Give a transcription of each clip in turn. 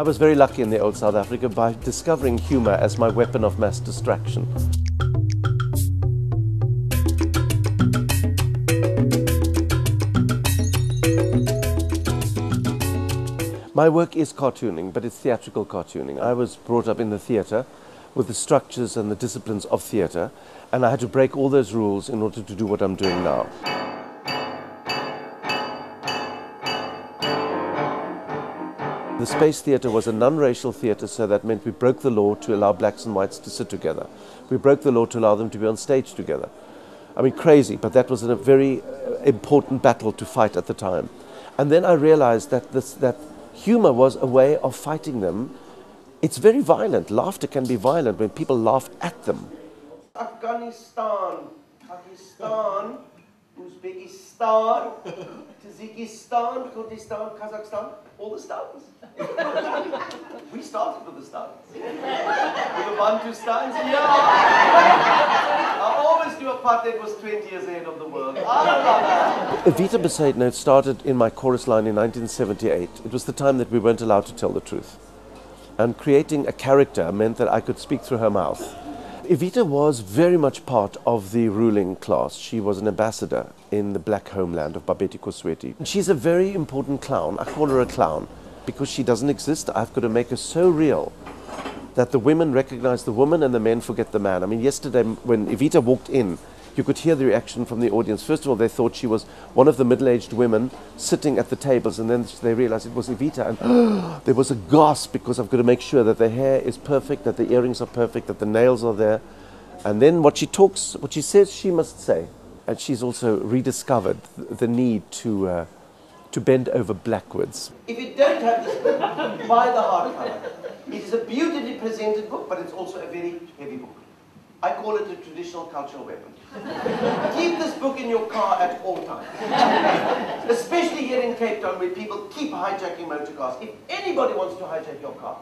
I was very lucky in the old South Africa by discovering humour as my weapon of mass distraction. My work is cartooning, but it's theatrical cartooning. I was brought up in the theatre with the structures and the disciplines of theatre, and I had to break all those rules in order to do what I'm doing now. The Space Theatre was a non-racial theatre, so that meant we broke the law to allow blacks and whites to sit together. We broke the law to allow them to be on stage together. I mean, crazy, but that was a very important battle to fight at the time. And then I realized that humour was a way of fighting them. It's very violent. Laughter can be violent when people laugh at them. Afghanistan, Pakistan, Uzbekistan, Tajikistan, Kurdistan, Kazakhstan, all the stans. We started with the stans. With the Bantu stans, yeah. I always knew apartheid was 20 years ahead of the world. EVITA Besaid Note started in my chorus line in 1978. It was the time that we weren't allowed to tell the truth. And creating a character meant that I could speak through her mouth. EVITA was very much part of the ruling class. She was an ambassador in the black homeland of Babeti Kosweti. She's a very important clown. I call her a clown because she doesn't exist. I've got to make her so real that the women recognize the woman and the men forget the man. I mean, yesterday when EVITA walked in, you could hear the reaction from the audience. First of all, they thought she was one of the middle-aged women sitting at the tables, and then they realized it was EVITA, and there was a gasp because I've got to make sure that the hair is perfect, that the earrings are perfect, that the nails are there. And then what she says, she must say. And she's also rediscovered the need to bend over backwards. If you don't have this book, buy the hardcover. It is a beautifully presented book, but it's also a very heavy book. I call it a traditional cultural weapon. Keep this book in your car at all times. Especially here in Cape Town, where people keep hijacking motor cars. If anybody wants to hijack your car,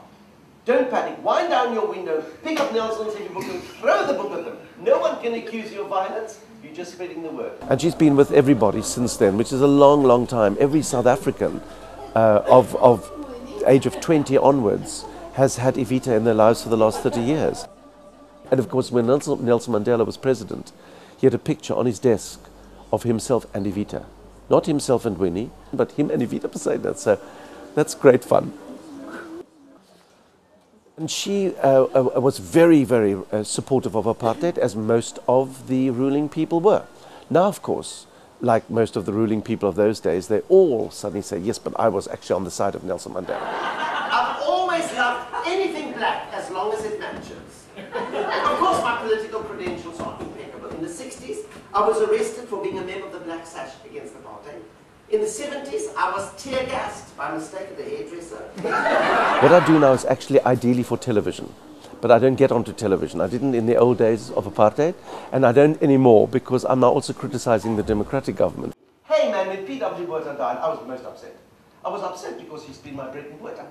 don't panic. Wind down your window, pick up Nelson's heavy book and throw the book at them. No one can accuse you of violence. You're just spreading the word. And she's been with everybody since then, which is a long, long time. Every South African of age of 20 onwards has had EVITA in their lives for the last 30 years. And of course, when Nelson Mandela was president, he had a picture on his desk of himself and EVITA. Not himself and Winnie, but him and EVITA beside that. So that's great fun. And she was very, very supportive of apartheid, as most of the ruling people were. Now, of course, like most of the ruling people of those days, they all suddenly say, yes, but I was actually on the side of Nelson Mandela. I've always loved anything black as long as it matches. Of course, my political credentials are impeccable. In the 60s, I was arrested for being a member of the Black Sash against apartheid. In the 70s, I was tear-gassed by mistake at the hairdresser. What I do now is actually ideally for television, but I don't get onto television. I didn't in the old days of apartheid, and I don't anymore because I'm now also criticizing the democratic government. Hey man, when P.W. Botha died, I was most upset. I was upset because he's been my bread and butter.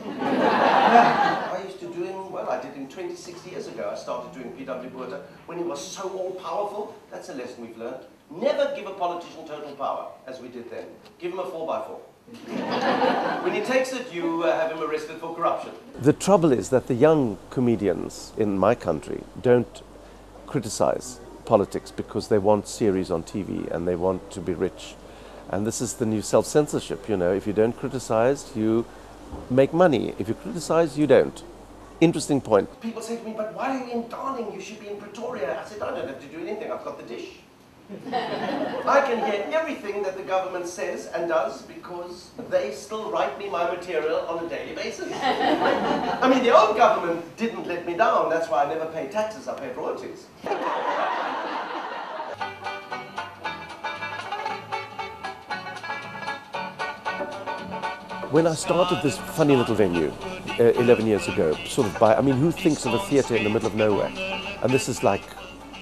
I used to do him, well, I did him 26 years ago. I started doing P.W. Botha when he was so all-powerful. That's a lesson we've learned. Never give a politician total power, as we did then. Give him a 4x4. When he takes it, you have him arrested for corruption. The trouble is that the young comedians in my country don't criticize politics because they want series on TV and they want to be rich. And this is the new self-censorship, you know. If you don't criticize, you make money. If you criticize, you don't. Interesting point. People say to me, but why are you in Darling? You should be in Pretoria. I said, I don't have to do anything. I've got the dish. I can hear everything that the government says and does because they still write me my material on a daily basis. I mean, the old government didn't let me down. That's why I never pay taxes. I pay royalties. When I started this funny little venue 11 years ago, sort of I mean, who thinks of a theatre in the middle of nowhere? And this is like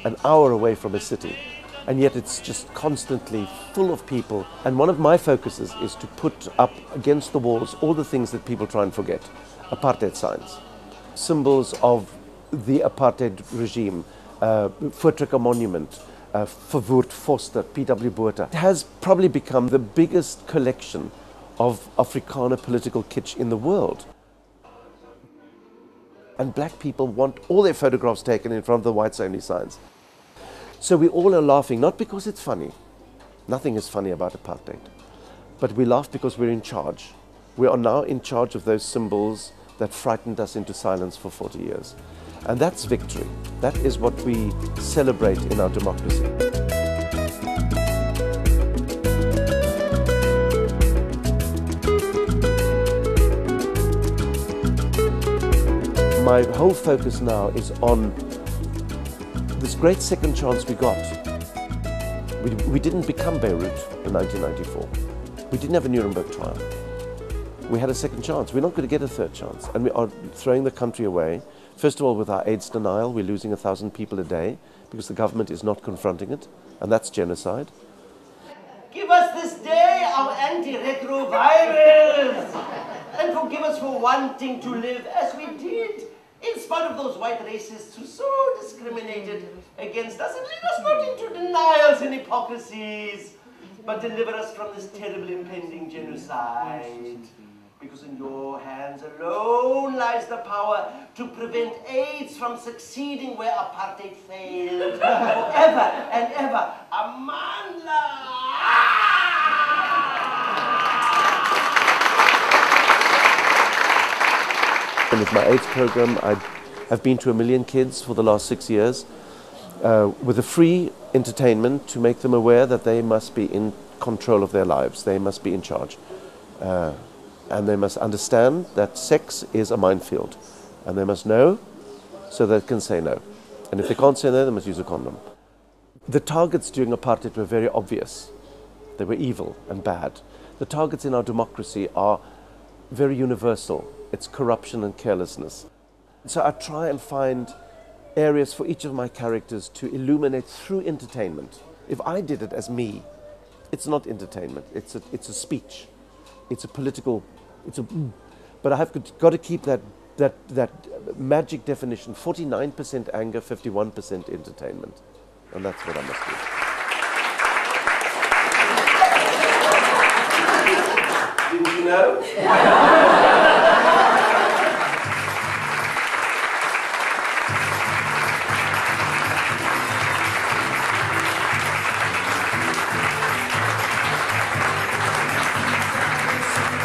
an hour away from a city. And yet it's just constantly full of people. And one of my focuses is to put up against the walls all the things that people try and forget. Apartheid signs, symbols of the apartheid regime, Voortrekker Monument, Verwoerd Foster, P.W. Botha. It has probably become the biggest collection of Afrikaner political kitsch in the world. And black people want all their photographs taken in front of the whites only signs. So we all are laughing, not because it's funny. Nothing is funny about apartheid. But we laugh because we're in charge. We are now in charge of those symbols that frightened us into silence for 40 years. And that's victory. That is what we celebrate in our democracy. My whole focus now is on this great second chance we got. We didn't become Beirut in 1994. We didn't have a Nuremberg trial. We had a second chance. We're not going to get a third chance. And we are throwing the country away. First of all, with our AIDS denial, we're losing 1,000 people a day because the government is not confronting it. And that's genocide. Give us this day our antiretrovirals. And forgive us for wanting to live as we did, in spite of those white racists who so discriminated against us, and lead us not into denials and hypocrisies, but deliver us from this terrible impending genocide. Because in your hands alone lies the power to prevent AIDS from succeeding where apartheid failed, forever and ever. Amandla! And with my AIDS program, I have been to 1 million kids for the last 6 years with a free entertainment to make them aware that they must be in control of their lives. They must be in charge. And they must understand that sex is a minefield. And they must know so they can say no. And if they can't say no, they must use a condom. The targets during apartheid were very obvious. They were evil and bad. The targets in our democracy are very universal. It's corruption and carelessness. So I try and find areas for each of my characters to illuminate through entertainment. If I did it as me, it's not entertainment. It's a speech. It's a political. But I have got to keep that magic definition: 49% anger, 51% entertainment, and that's what I must do. Didn't you know?